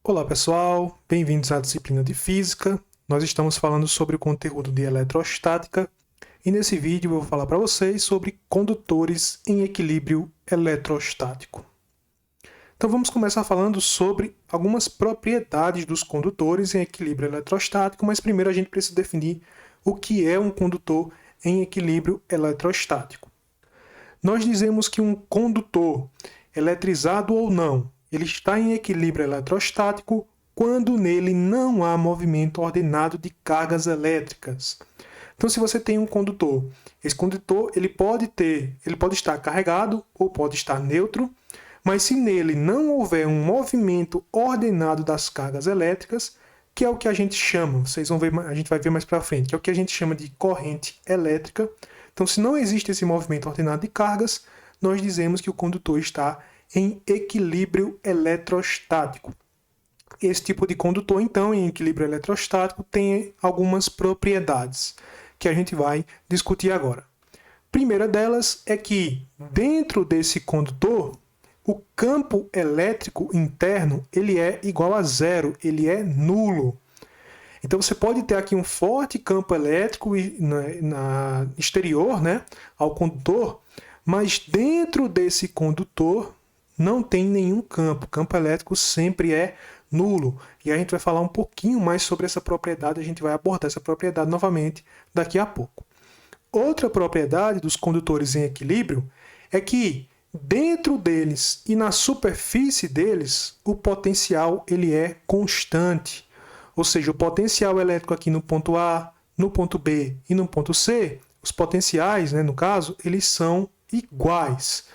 Olá pessoal, bem-vindos à disciplina de Física. Nós estamos falando sobre o conteúdo de eletrostática e nesse vídeo eu vou falar para vocês sobre condutores em equilíbrio eletrostático. Então vamos começar falando sobre algumas propriedades dos condutores em equilíbrio eletrostático, mas primeiro a gente precisa definir o que é um condutor em equilíbrio eletrostático. Nós dizemos que um condutor, eletrizado ou não, ele está em equilíbrio eletrostático quando nele não há movimento ordenado de cargas elétricas. Então, se você tem um condutor, esse condutor ele pode estar carregado ou pode estar neutro, mas se nele não houver um movimento ordenado das cargas elétricas, que é o que a gente chama, vocês vão ver, a gente vai ver mais para frente, que é o que a gente chama de corrente elétrica. Então, se não existe esse movimento ordenado de cargas, nós dizemos que o condutor está em equilíbrio eletrostático. Esse tipo de condutor, então, em equilíbrio eletrostático, tem algumas propriedades que a gente vai discutir agora. A primeira delas é que, dentro desse condutor, o campo elétrico interno ele é igual a zero, ele é nulo. Então você pode ter aqui um forte campo elétrico na exterior, né, ao condutor, mas dentro desse condutor não tem nenhum campo. O campo elétrico sempre é nulo. E a gente vai falar um pouquinho mais sobre essa propriedade, a gente vai abordar essa propriedade novamente daqui a pouco. Outra propriedade dos condutores em equilíbrio é que dentro deles e na superfície deles, o potencial ele é constante. Ou seja, o potencial elétrico aqui no ponto A, no ponto B e no ponto C, os potenciais, né, no caso, eles são iguais.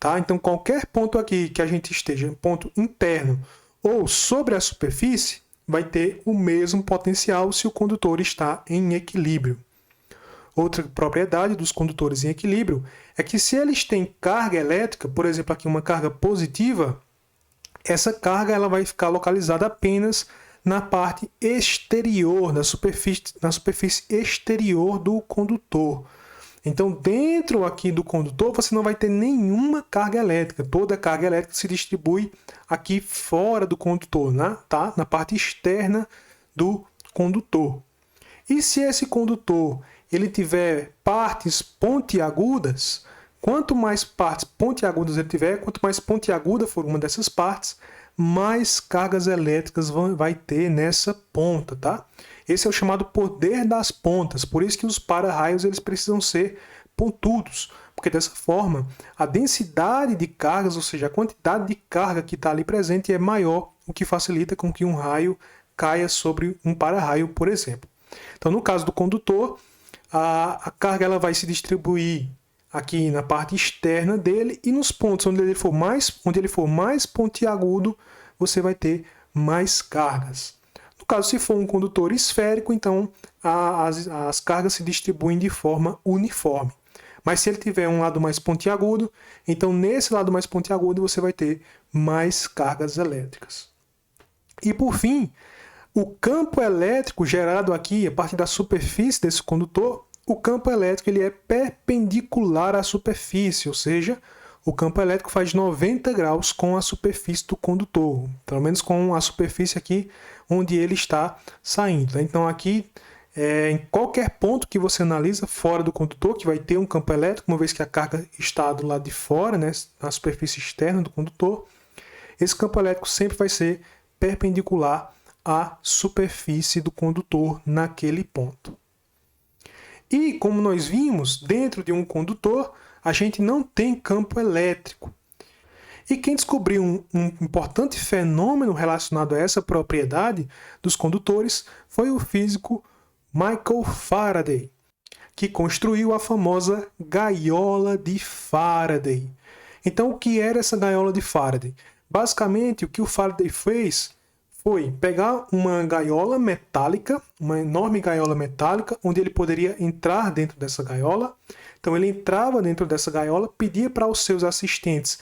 Tá? Então, qualquer ponto aqui que a gente esteja, ponto interno ou sobre a superfície, vai ter o mesmo potencial se o condutor está em equilíbrio. Outra propriedade dos condutores em equilíbrio é que se eles têm carga elétrica, por exemplo, aqui uma carga positiva, essa carga ela vai ficar localizada apenas na parte exterior, na superfície exterior do condutor. Então, dentro aqui do condutor, você não vai ter nenhuma carga elétrica. Toda a carga elétrica se distribui aqui fora do condutor, né? Tá? Na parte externa do condutor. E se esse condutor ele tiver partes pontiagudas, quanto mais partes pontiagudas ele tiver, quanto mais pontiaguda for uma dessas partes, mais cargas elétricas vai ter nessa ponta, tá? Esse é o chamado poder das pontas, por isso que os para-raios eles precisam ser pontudos, porque dessa forma a densidade de cargas, ou seja, a quantidade de carga que está ali presente é maior, o que facilita com que um raio caia sobre um para-raio, por exemplo. Então, no caso do condutor, a carga ela vai se distribuir aqui na parte externa dele e nos pontos onde ele for mais pontiagudo, você vai ter mais cargas. No caso, se for um condutor esférico, então as cargas se distribuem de forma uniforme. Mas se ele tiver um lado mais pontiagudo, então nesse lado mais pontiagudo você vai ter mais cargas elétricas. E por fim, o campo elétrico gerado aqui a partir da superfície desse condutor, o campo elétrico ele é perpendicular à superfície, ou seja, o campo elétrico faz 90 graus com a superfície do condutor, pelo menos com a superfície aqui onde ele está saindo. Então aqui, em qualquer ponto que você analisa fora do condutor, que vai ter um campo elétrico, uma vez que a carga está do lado de fora, né, na superfície externa do condutor, esse campo elétrico sempre vai ser perpendicular à superfície do condutor naquele ponto. E como nós vimos, dentro de um condutor, a gente não tem campo elétrico. E quem descobriu um importante fenômeno relacionado a essa propriedade dos condutores foi o físico Michael Faraday, que construiu a famosa gaiola de Faraday. Então, o que era essa gaiola de Faraday? Basicamente, o que o Faraday fez foi pegar uma gaiola metálica, uma enorme gaiola metálica, onde ele poderia entrar dentro dessa gaiola. Então ele entrava dentro dessa gaiola, pedia para os seus assistentes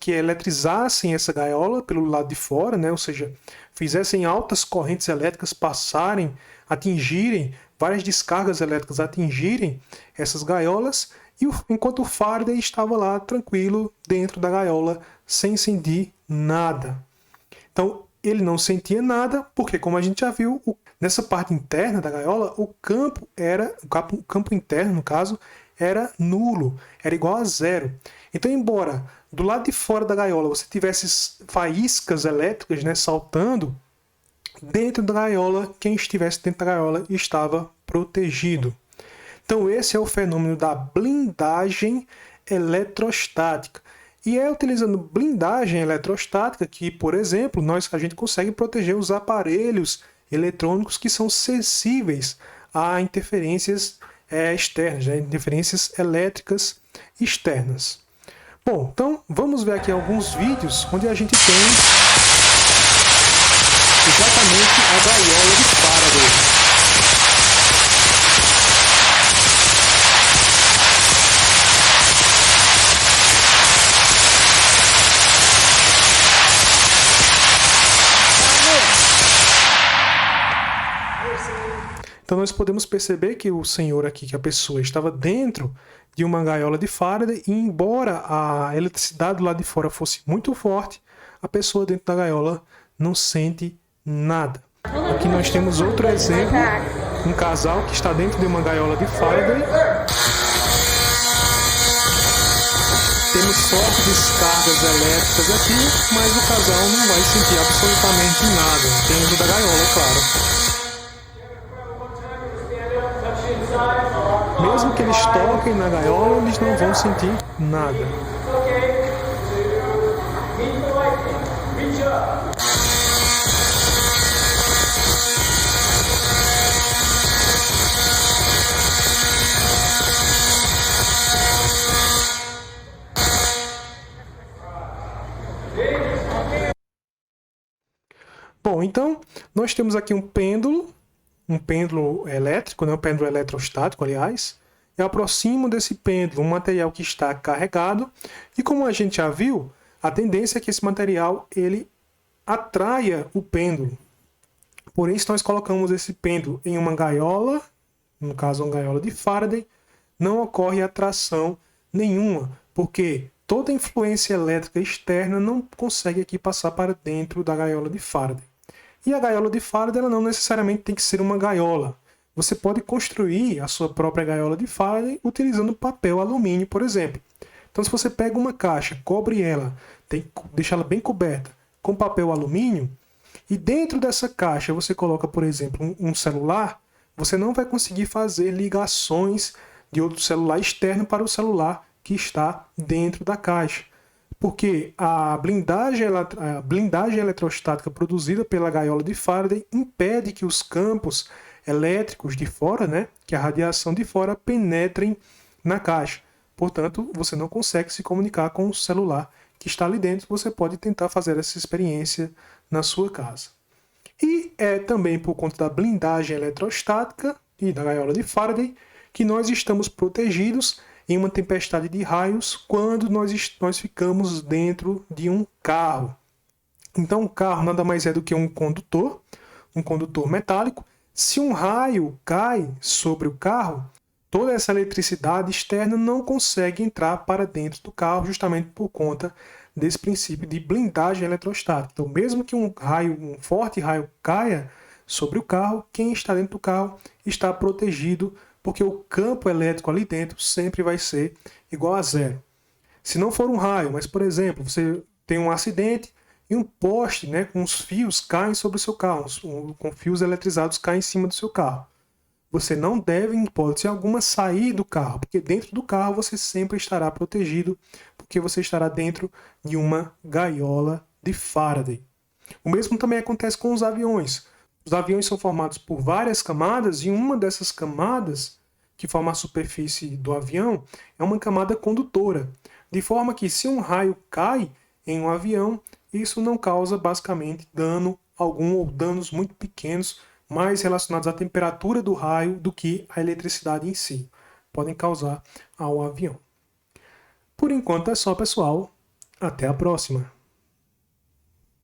que eletrizassem essa gaiola pelo lado de fora, né? Ou seja, fizessem altas correntes elétricas passarem, atingirem, várias descargas elétricas atingirem essas gaiolas, e enquanto o Faraday estava lá tranquilo dentro da gaiola, sem sentir nada. Então, ele não sentia nada, porque, como a gente já viu, nessa parte interna da gaiola, o campo interno, no caso, era nulo, era igual a zero. Então, embora do lado de fora da gaiola você tivesse faíscas elétricas, né, saltando, dentro da gaiola, quem estivesse dentro da gaiola estava protegido. Então, esse é o fenômeno da blindagem eletrostática. E é utilizando blindagem eletrostática que, por exemplo, a gente consegue proteger os aparelhos eletrônicos que são sensíveis a interferências externas, né? Interferências elétricas externas. Bom, então vamos ver aqui alguns vídeos onde a gente tem exatamente a gaiola de Faraday. Então nós podemos perceber que o senhor aqui, que a pessoa estava dentro de uma gaiola de Faraday e embora a eletricidade lá de fora fosse muito forte, a pessoa dentro da gaiola não sente nada. Aqui nós temos outro exemplo, um casal que está dentro de uma gaiola de Faraday. Temos fortes descargas elétricas aqui, mas o casal não vai sentir absolutamente nada, dentro da gaiola, é claro. Mesmo que eles toquem na gaiola, eles não vão sentir nada. Bom, então nós temos aqui um pêndulo elétrico, né? Um pêndulo eletrostático, aliás. Eu aproximo desse pêndulo um material que está carregado e, como a gente já viu, a tendência é que esse material ele atraia o pêndulo. Por isso nós colocamos esse pêndulo em uma gaiola, no caso uma gaiola de Faraday, não ocorre atração nenhuma, porque toda influência elétrica externa não consegue aqui passar para dentro da gaiola de Faraday. E a gaiola de Faraday ela não necessariamente tem que ser uma gaiola. Você pode construir a sua própria gaiola de Faraday utilizando papel alumínio, por exemplo. Então, se você pega uma caixa, cobre ela, deixa ela bem coberta com papel alumínio, e dentro dessa caixa você coloca, por exemplo, um celular, você não vai conseguir fazer ligações de outro celular externo para o celular que está dentro da caixa. Porque a blindagem eletrostática produzida pela gaiola de Faraday impede que os campos elétricos de fora, né, que a radiação de fora, penetrem na caixa. Portanto, você não consegue se comunicar com o celular que está ali dentro. Você pode tentar fazer essa experiência na sua casa. E é também por conta da blindagem eletrostática e da gaiola de Faraday que nós estamos protegidos em uma tempestade de raios quando nós ficamos dentro de um carro. Então, um carro nada mais é do que um condutor metálico. Se um raio cai sobre o carro, toda essa eletricidade externa não consegue entrar para dentro do carro, justamente por conta desse princípio de blindagem eletrostática. Então, mesmo que um forte raio caia sobre o carro, quem está dentro do carro está protegido, porque o campo elétrico ali dentro sempre vai ser igual a zero. Se não for um raio, mas, por exemplo, você tem um acidente e um poste, né, com os fios caem sobre o seu carro, com fios eletrizados caem em cima do seu carro. Você não deve, em hipótese alguma, sair do carro, porque dentro do carro você sempre estará protegido, porque você estará dentro de uma gaiola de Faraday. O mesmo também acontece com os aviões. Os aviões são formados por várias camadas e uma dessas camadas, que forma a superfície do avião, é uma camada condutora, de forma que se um raio cai em um avião, isso não causa basicamente dano algum ou danos muito pequenos, mais relacionados à temperatura do raio do que à eletricidade em si, podem causar ao avião. Por enquanto é só, pessoal. Até a próxima!